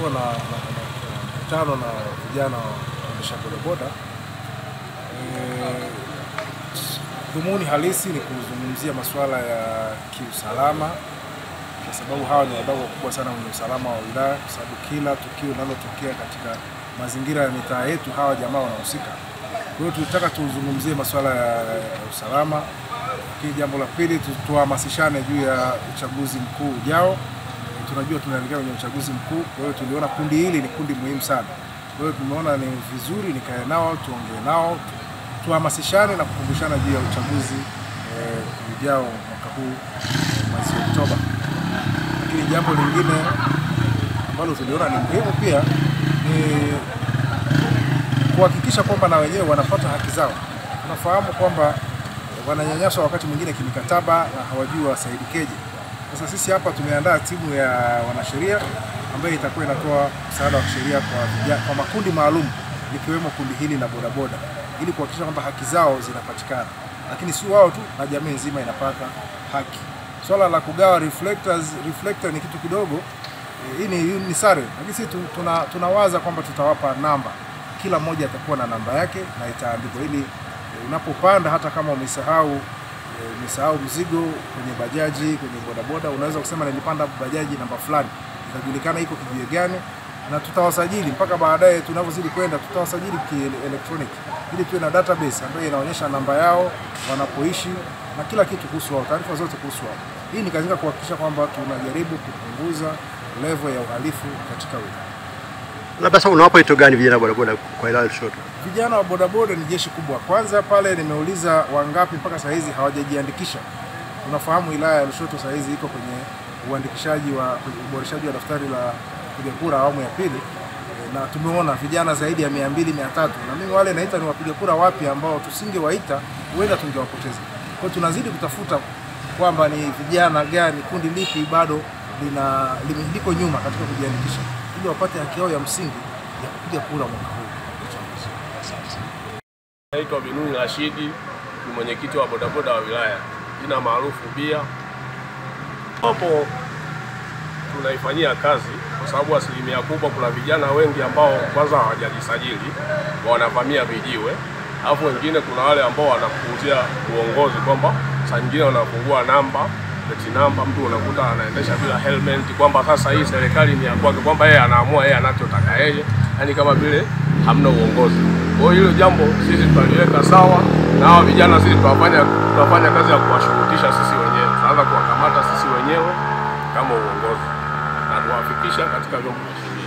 tulikuwa na mkutano na vijana waendesha bodaboda. Dhumuni halisi ni kuzungumzia masuala ya kiusalama, kwa sababu hawa ni wadau wakubwa sana kwenye usalama wa wilaya, kwa sababu kila tukio linalotokea katika mazingira ya mitaa yetu hawa jamaa wanahusika. Kwa hiyo tulitaka tuzungumzie masuala ya usalama. Lakini jambo la pili, tuhamasishane juu ya uchaguzi mkuu ujao. Tunajua tunaelekea kwenye uchaguzi mkuu, kwa hiyo tuliona kundi hili ni kundi muhimu sana. Kwa hiyo tumeona ni vizuri nikae nao, tuongee nao, tuhamasishane na kukumbushana juu ya uchaguzi ujao mwaka huu mwezi Oktoba. Lakini jambo lingine ambalo tuliona ni muhimu pia ni kuhakikisha kwamba na wenyewe wanapata haki zao. Tunafahamu kwamba wananyanyaswa wakati mwingine kimikataba na hawajui wasaidikeje. Sasa sisi hapa tumeandaa timu ya wanasheria ambayo itakuwa inatoa msaada wa kisheria kwa makundi maalum, ikiwemo kundi hili la bodaboda, ili kuhakikisha kwamba haki zao zinapatikana. Lakini si wao tu, na jamii nzima inapata haki. Swala la kugawa reflector ni kitu kidogo, hii ni sare, lakini sisi tunawaza kwamba tutawapa namba. Kila mmoja atakuwa na namba yake na itaandikwa, ili unapopanda hata kama umesahau mzigo kwenye bajaji, kwenye bodaboda, unaweza kusema nilipanda bajaji namba fulani, itajulikana iko kijiji gani, na tutawasajili mpaka baadaye tunavyozidi kwenda tutawasajili kielektronic, ili tuwe na database ambayo inaonyesha namba yao, wanapoishi na kila kitu kuhusu wao, taarifa zote kuhusu wao. Hii ni katika kuhakikisha kwamba tunajaribu kupunguza level ya uhalifu katika wilaya. Labda sasa unawapa ito gani vijana wa bodaboda kwa wilaya ya Lushoto? Vijana wa bodaboda ni jeshi kubwa. Kwanza pale nimeuliza wangapi mpaka saa hizi hawajajiandikisha. Tunafahamu wilaya ya Lushoto saa hizi iko kwenye uboreshaji wa daftari la kupiga kura awamu ya pili, na tumeona vijana zaidi ya 200-300, na mimi wale naita ni wapiga kura wapya ambao tusingewaita huenda tungewapoteza. Kwa hiyo tunazidi kutafuta kwamba ni vijana gani, kundi lipi bado liko nyuma katika kujiandikisha, ili wapate haki yao ya msingi ya kupiga kura mwaka huu. Naitwa Binuni Rashidi, ni mwenyekiti wa bodaboda wa wilaya, jina maarufu Bia. Hapo tunaifanyia kazi kwa sababu asilimia kubwa kuna vijana wengi ambao kwanza hawajajisajili, wanavamia vijiwe. Alafu wengine kuna wale ambao wanapuuzia uongozi, kwamba saa nyingine wanafungua namba, namba, mtu unakuta anaendesha bila helmet, kwamba sasa hii serikali ni ya kwake, kwamba yeye anaamua yeye anachotaka yeye, yani kama vile hamna uongozi. Kwa hiyo hilo jambo sisi tutaliweka sawa, na hao vijana sisi tutafanya kazi ya kuwashurutisha sisi wenyewe. Tunaanza kuwakamata sisi wenyewe kama uongozi na kuwafikisha katika vyombo vya sheria.